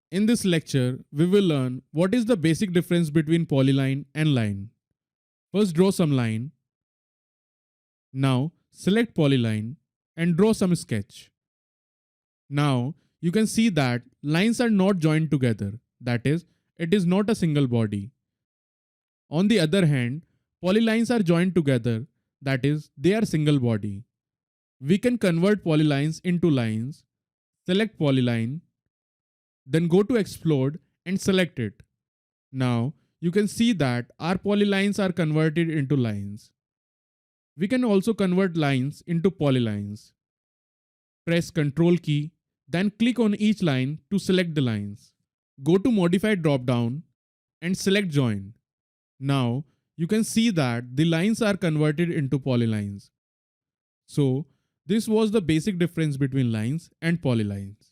In this lecture, we will learn what is the basic difference between polyline and line. First, draw some line. Now, select polyline and draw some sketch. Now, you can see that lines are not joined together. That is, it is not a single body. On the other hand, polylines are joined together. That is, they are single body. We can convert polylines into lines. Select polyline, then go to explode and select it. Now you can see that our polylines are converted into lines. We can also convert lines into polylines. Press Ctrl key, then click on each line to select the lines. Go to Modify drop-down and select Join. Now you can see that the lines are converted into polylines. So this was the basic difference between lines and polylines.